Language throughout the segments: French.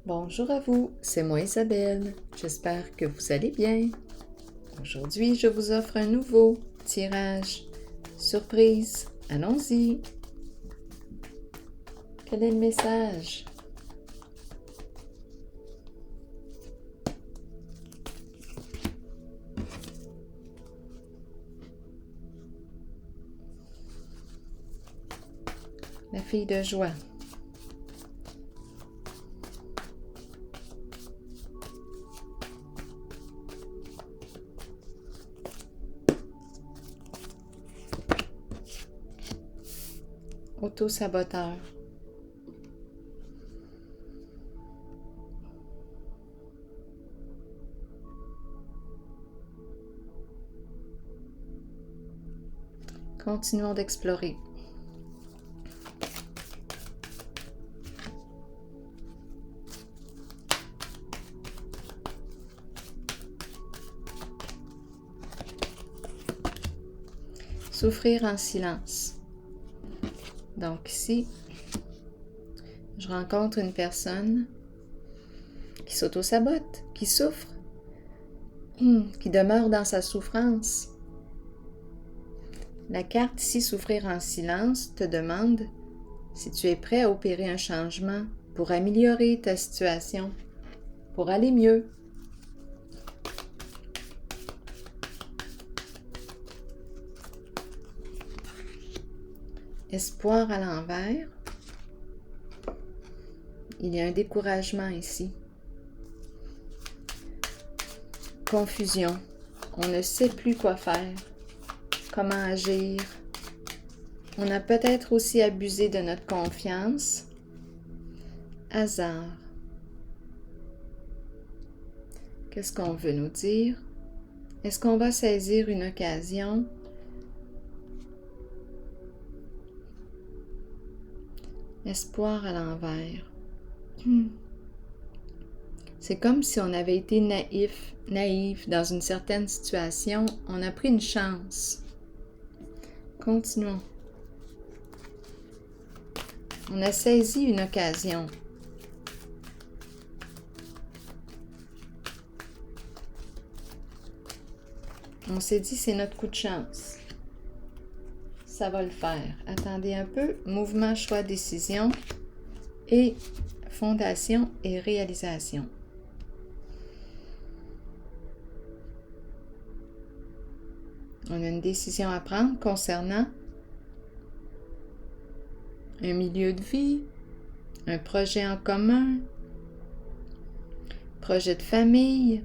Bonjour à vous, c'est moi Isabelle. J'espère que vous allez bien. Aujourd'hui, je vous offre un nouveau tirage surprise. Allons-y. Quel est le message? La fille de joie. Auto-saboteur. Continuons d'explorer. Souffrir en silence. Donc ici, je rencontre une personne qui s'auto-sabote, qui souffre, qui demeure dans sa souffrance. La carte ici, Souffrir en silence, te demande si tu es prêt à opérer un changement pour améliorer ta situation, pour aller mieux. Espoir à l'envers. Il y a un découragement ici. Confusion. On ne sait plus quoi faire, comment agir. On a peut-être aussi abusé de notre confiance. Hasard. Qu'est-ce qu'on veut nous dire? Est-ce qu'on va saisir une occasion? Espoir à l'envers. C'est comme si on avait été naïf dans une certaine situation. On a pris une chance. Continuons. On a saisi une occasion. On s'est dit, c'est notre coup de chance. Ça va le faire. Attendez un peu. Mouvement, choix, décision et fondation et réalisation. On a une décision à prendre concernant un milieu de vie, un projet en commun, projet de famille.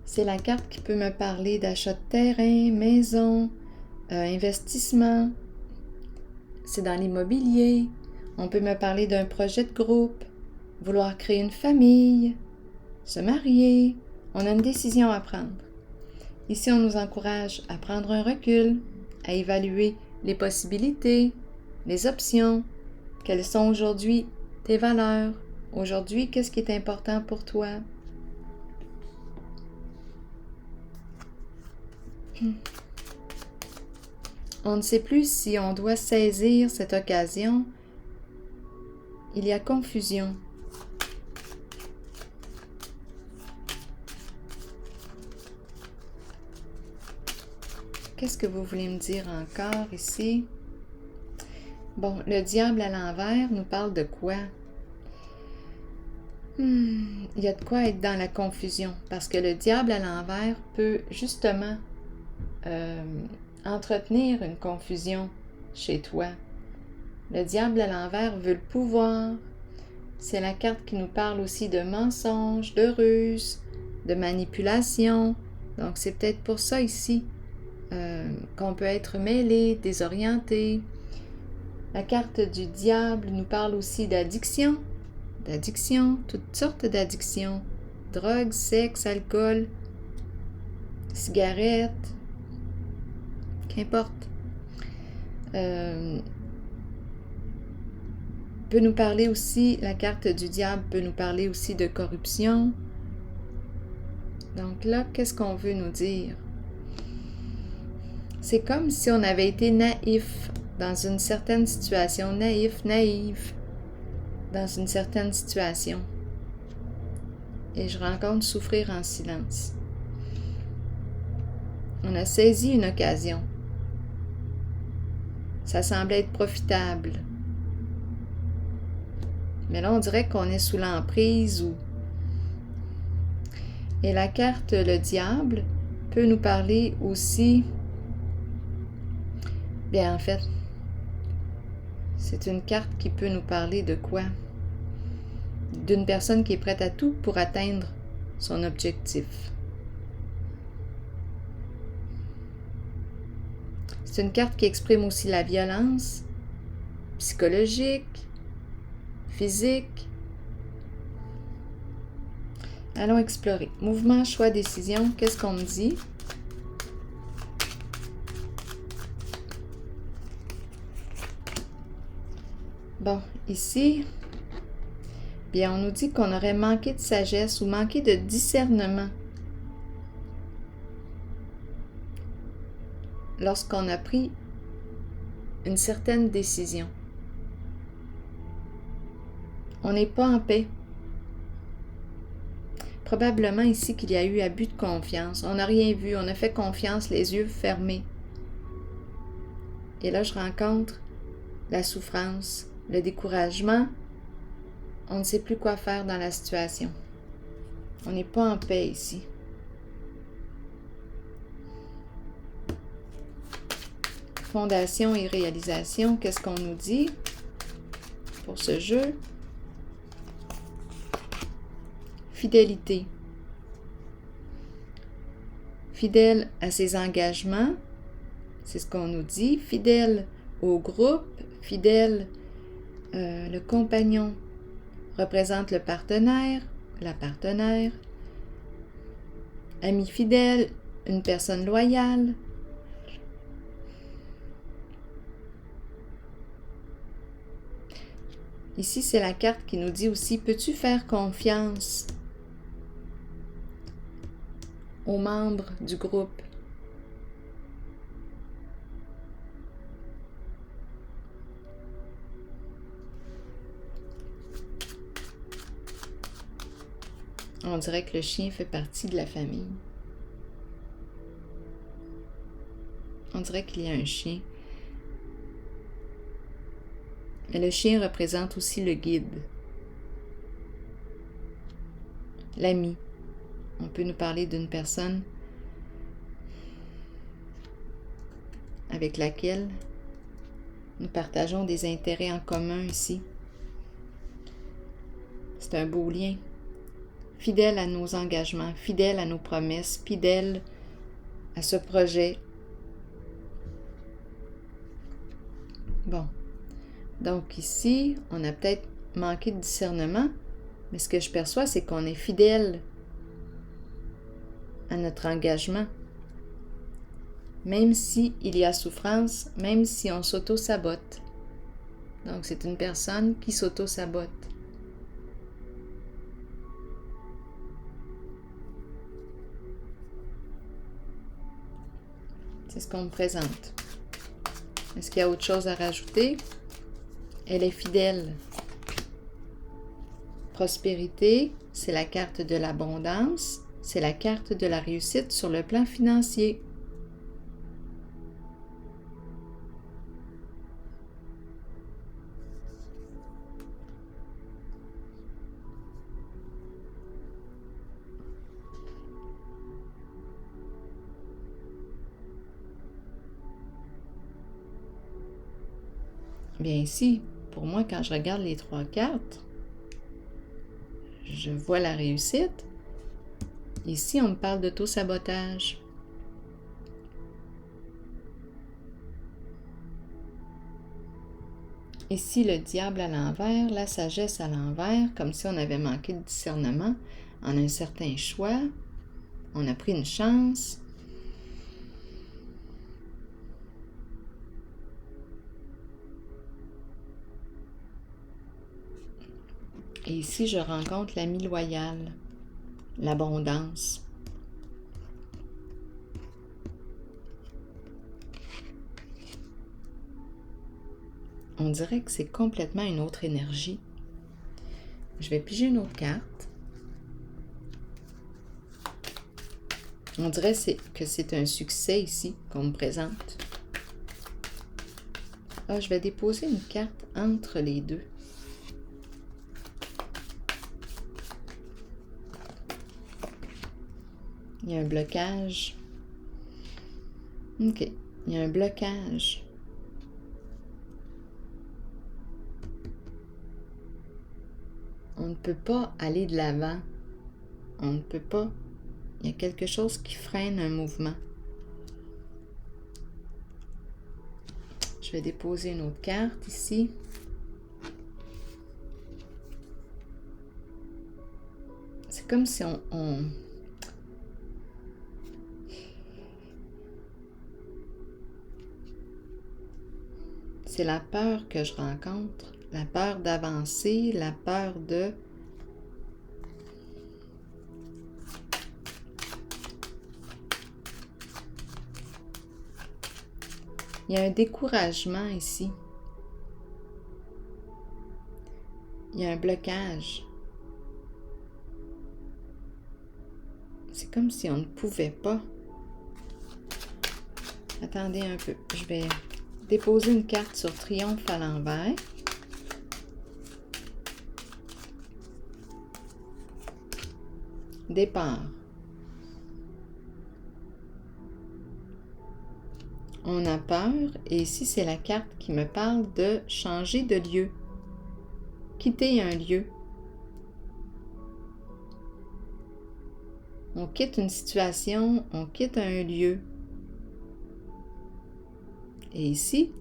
C'est la carte qui peut me parler d'achat de terrain, maison, investissement. C'est dans l'immobilier. On peut me parler d'un projet de groupe, vouloir créer une famille, se marier. On a une décision à prendre. Ici, on nous encourage à prendre un recul, à évaluer les possibilités, les options. Quelles sont aujourd'hui tes valeurs? Aujourd'hui, qu'est-ce qui est important pour toi? On ne sait plus si on doit saisir cette occasion. Il y a confusion. Qu'est-ce que vous voulez me dire encore ici? Bon, le diable à l'envers nous parle de quoi? Il y a de quoi être dans la confusion, parce que le diable à l'envers peut justement entretenir une confusion chez toi. Le diable à l'envers veut le pouvoir. C'est la carte qui nous parle aussi de mensonges, de ruses, de manipulation. Donc c'est peut-être pour ça ici qu'on peut être mêlé, désorienté. La carte du diable nous parle aussi d'addiction, toutes sortes d'addictions, drogue, sexe, alcool, cigarettes, qu'importe. Peut nous parler aussi, la carte du diable peut nous parler aussi de corruption. Donc là, qu'est-ce qu'on veut nous dire? C'est comme si on avait été naïf dans une certaine situation, naïve. dans une certaine situation et je rencontre souffrir en silence. On a saisi une occasion. Ça semblait être profitable. Mais là, on dirait qu'on est sous l'emprise ou... Et la carte le diable peut nous parler aussi... Bien, en fait, c'est une carte qui peut nous parler de quoi? D'une personne qui est prête à tout pour atteindre son objectif. C'est une carte qui exprime aussi la violence psychologique, physique. Allons explorer. Mouvement, choix, décision. Qu'est-ce qu'on me dit? Bon, ici, bien, on nous dit qu'on aurait manqué de sagesse ou manqué de discernement lorsqu'on a pris une certaine décision. On n'est pas en paix. Probablement ici qu'il y a eu abus de confiance. On n'a rien vu, on a fait confiance les yeux fermés. Et là, je rencontre la souffrance, le découragement. On ne sait plus quoi faire dans la situation. On n'est pas en paix ici. Fondation et réalisation, qu'est-ce qu'on nous dit pour ce jeu? Fidélité. Fidèle à ses engagements, c'est ce qu'on nous dit. Fidèle au groupe, fidèle, le compagnon représente le partenaire, la partenaire. Ami fidèle, une personne loyale. Ici, c'est la carte qui nous dit aussi, peux-tu faire confiance aux membres du groupe? On dirait que le chien fait partie de la famille. On dirait qu'il y a un chien. Mais le chien représente aussi le guide, l'ami. On peut nous parler d'une personne avec laquelle nous partageons des intérêts en commun ici. C'est un beau lien. Fidèle à nos engagements, fidèle à nos promesses, fidèle à ce projet. Bon. Donc ici, on a peut-être manqué de discernement, mais ce que je perçois, c'est qu'on est fidèle à notre engagement. Même s'il y a souffrance, même si on s'auto-sabote. Donc c'est une personne qui s'auto-sabote. C'est ce qu'on me présente. Est-ce qu'il y a autre chose à rajouter? Elle est fidèle. Prospérité, c'est la carte de l'abondance, c'est la carte de la réussite sur le plan financier. Bien ici, pour moi, quand je regarde les 3 cartes, je vois la réussite. Ici, on me parle d'auto-sabotage. Ici, le diable à l'envers, la sagesse à l'envers, comme si on avait manqué de discernement en un certain choix. On a pris une chance. Et ici, je rencontre l'ami loyal, l'abondance. On dirait que c'est complètement une autre énergie. Je vais piger une autre carte. On dirait que c'est un succès ici qu'on me présente. Ah, je vais déposer une carte entre les deux. Il y a un blocage. OK. Il y a un blocage. On ne peut pas aller de l'avant. On ne peut pas. Il y a quelque chose qui freine un mouvement. Je vais déposer une autre carte ici. C'est comme si on... C'est la peur que je rencontre. La peur d'avancer, la peur de... Il y a un découragement ici. Il y a un blocage. C'est comme si on ne pouvait pas. Attendez un peu. Je vais déposer une carte sur Triomphe à l'envers. Départ. On a peur et ici c'est la carte qui me parle de changer de lieu. Quitter un lieu. On quitte une situation, on quitte un lieu. Et ici,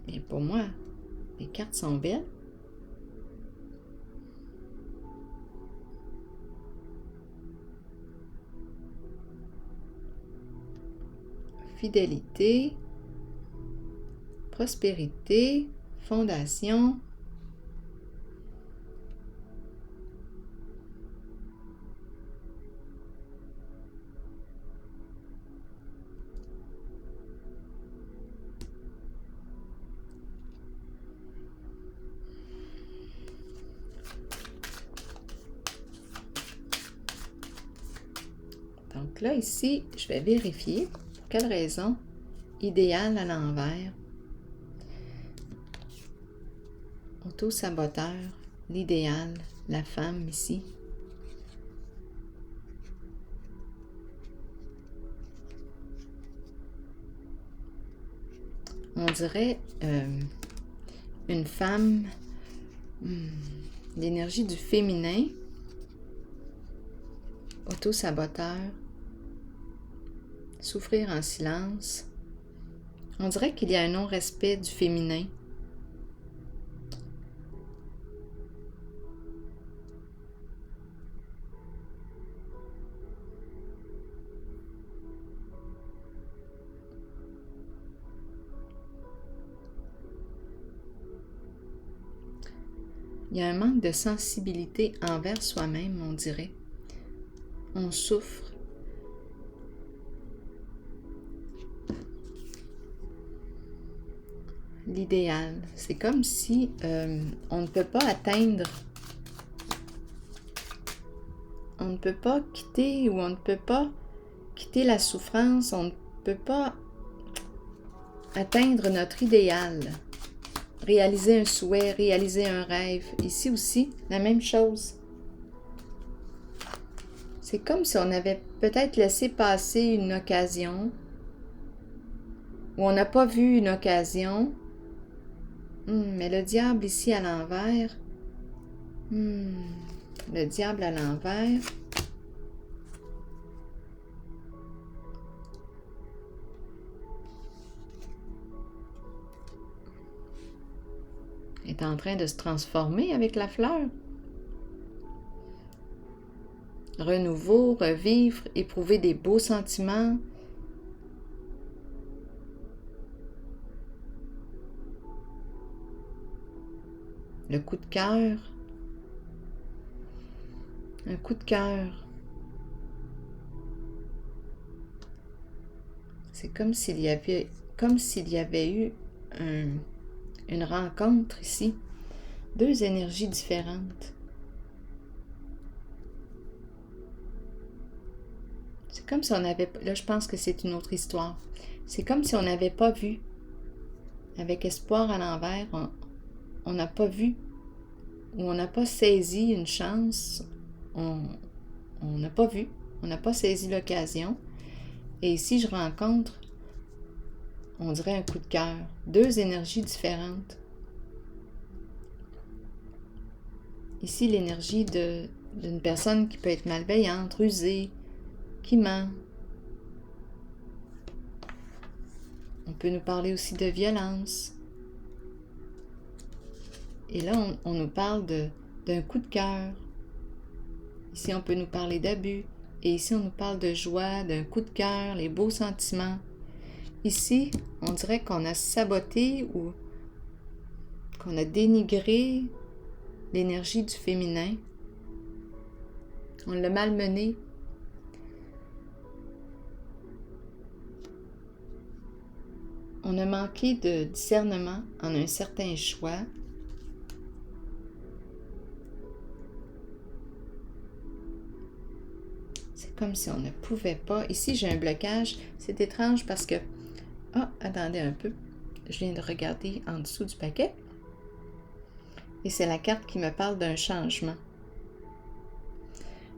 et pour moi, les cartes sont belles. Fidélité, prospérité, fondation. Donc là, ici, je vais vérifier pour quelle raison. Idéal à l'envers. Auto-saboteur, l'idéal, la femme ici. On dirait une femme, l'énergie du féminin, auto-saboteur, souffrir en silence. On dirait qu'il y a un non-respect du féminin. Il y a un manque de sensibilité envers soi-même, on dirait. On souffre. L'idéal. C'est comme si on ne peut pas atteindre, on ne peut pas quitter ou on ne peut pas quitter la souffrance, on ne peut pas atteindre notre idéal, réaliser un souhait, réaliser un rêve. Ici aussi, la même chose. C'est comme si on avait peut-être laissé passer une occasion ou on n'a pas vu une occasion. Mais le diable ici à l'envers. Le diable à l'envers. Est en train de se transformer avec la fleur. Renouveau, revivre, éprouver des beaux sentiments. Le coup de cœur. Un coup de cœur. C'est comme s'il y avait eu une rencontre ici Deux énergies différentes. C'est comme si on avait... Là, je pense que c'est une autre histoire. C'est comme si on n'avait pas vu. Avec espoir à l'envers, on n'a pas vu ou on n'a pas saisi une chance. On n'a pas vu. On n'a pas saisi l'occasion. Et ici, je rencontre, on dirait un coup de cœur. Deux énergies différentes. Ici, l'énergie d'une personne qui peut être malveillante, rusée, qui ment. On peut nous parler aussi de violence. Et là, on nous parle d'un coup de cœur. Ici, on peut nous parler d'abus. Et ici, on nous parle de joie, d'un coup de cœur, les beaux sentiments. Ici, on dirait qu'on a saboté ou qu'on a dénigré l'énergie du féminin. On l'a malmené. On a manqué de discernement en un certain choix. C'est comme si on ne pouvait pas. Ici, j'ai un blocage. C'est étrange parce que... Ah, attendez un peu. Je viens de regarder en dessous du paquet. Et c'est la carte qui me parle d'un changement.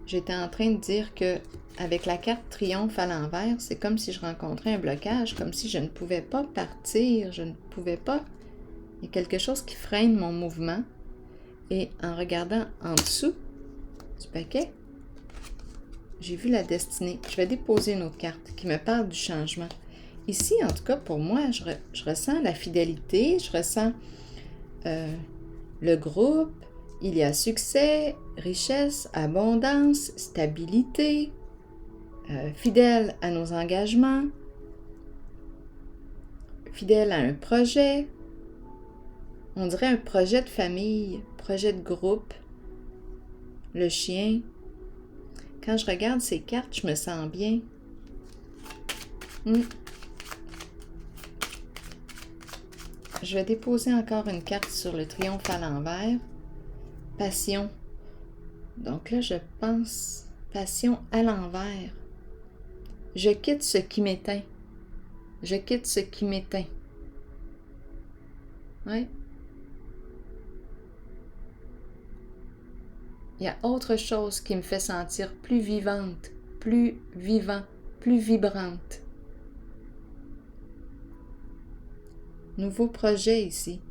J'étais en train de dire que avec la carte triomphe à l'envers, c'est comme si je rencontrais un blocage, comme si je ne pouvais pas partir, je ne pouvais pas. Il y a quelque chose qui freine mon mouvement. Et en regardant en dessous du paquet, j'ai vu la destinée. Je vais déposer une autre carte qui me parle du changement. Ici, en tout cas, pour moi, je ressens la fidélité, je ressens le groupe. Il y a succès, richesse, abondance, stabilité, fidèle à nos engagements, fidèle à un projet. On dirait un projet de famille, projet de groupe. Le chien. Quand je regarde ces cartes, je me sens bien. Je vais déposer encore une carte sur le triomphe à l'envers. Passion. Donc là, je pense passion à l'envers. Je quitte ce qui m'éteint. Je quitte ce qui m'éteint. Oui. Il y a autre chose qui me fait sentir plus vivante, plus vivant, plus vibrante. Nouveau projet ici.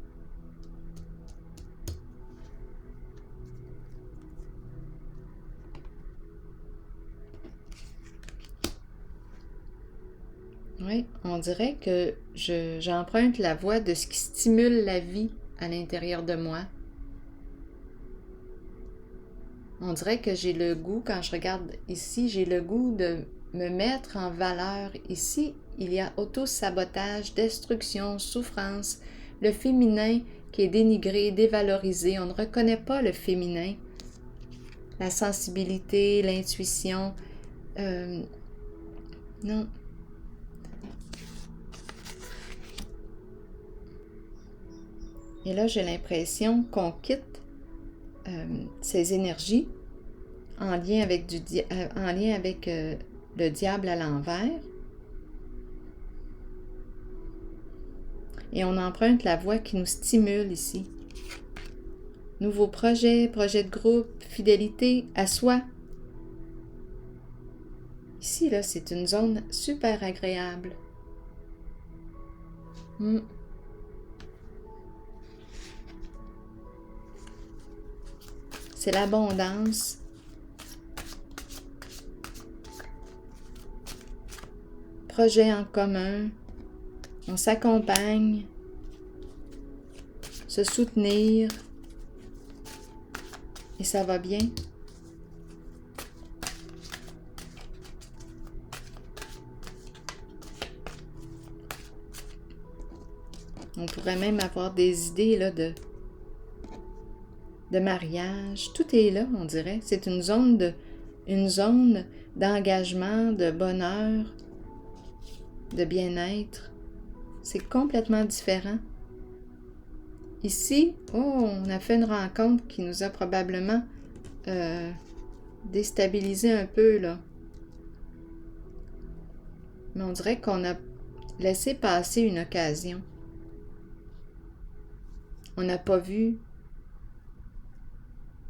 Oui, on dirait que j'emprunte la voie de ce qui stimule la vie à l'intérieur de moi. On dirait que j'ai le goût, quand je regarde ici, j'ai le goût de me mettre en valeur. Ici, il y a auto-sabotage, destruction, souffrance, le féminin qui est dénigré, dévalorisé. On ne reconnaît pas le féminin. La sensibilité, l'intuition. Non. Et là, j'ai l'impression qu'on quitte ces énergies en lien avec, le diable à l'envers. Et on emprunte la voie qui nous stimule ici. Nouveau projet, projet de groupe, fidélité à soi. Ici, là, c'est une zone super agréable. C'est l'abondance. Projet en commun. On s'accompagne. Se soutenir. Et ça va bien. On pourrait même avoir des idées là, de mariage. Tout est là, on dirait. C'est une zone d'engagement, de bonheur, de bien-être. C'est complètement différent. Ici, oh, on a fait une rencontre qui nous a probablement déstabilisé un peu, là. Mais on dirait qu'on a laissé passer une occasion. On n'a pas vu,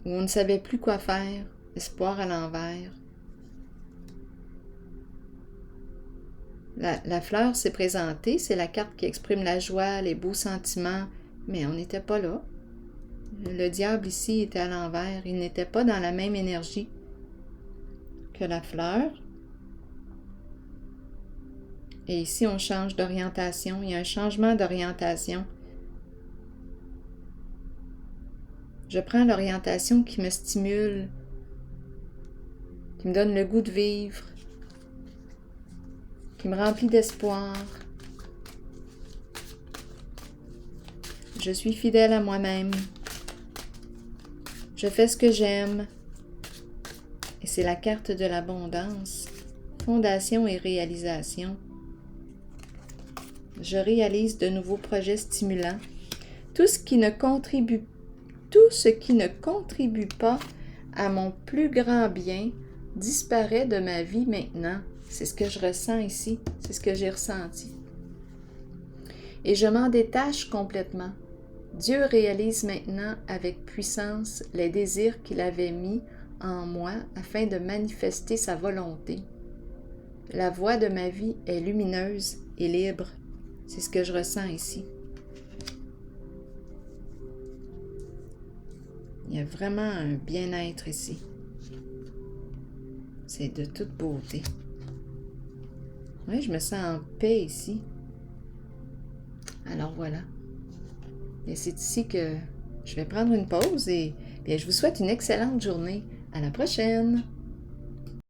ou on ne savait plus quoi faire, espoir à l'envers. La fleur s'est présentée, c'est la carte qui exprime la joie, les beaux sentiments, mais on n'était pas là. Le diable ici était à l'envers, il n'était pas dans la même énergie que la fleur. Et ici, on change d'orientation, il y a un changement d'orientation. Je prends l'orientation qui me stimule, qui me donne le goût de vivre, qui me remplit d'espoir. Je suis fidèle à moi-même. Je fais ce que j'aime. Et c'est la carte de l'abondance, fondation et réalisation. Je réalise de nouveaux projets stimulants. Tout ce qui ne contribue pas à mon plus grand bien disparaît de ma vie maintenant. C'est ce que je ressens ici, c'est ce que j'ai ressenti. Et je m'en détache complètement. Dieu réalise maintenant avec puissance les désirs qu'il avait mis en moi afin de manifester sa volonté. La voie de ma vie est lumineuse et libre. C'est ce que je ressens ici. Il y a vraiment un bien-être ici. C'est de toute beauté. Oui, je me sens en paix ici. Alors voilà. Et c'est ici que je vais prendre une pause et bien, je vous souhaite une excellente journée. À la prochaine!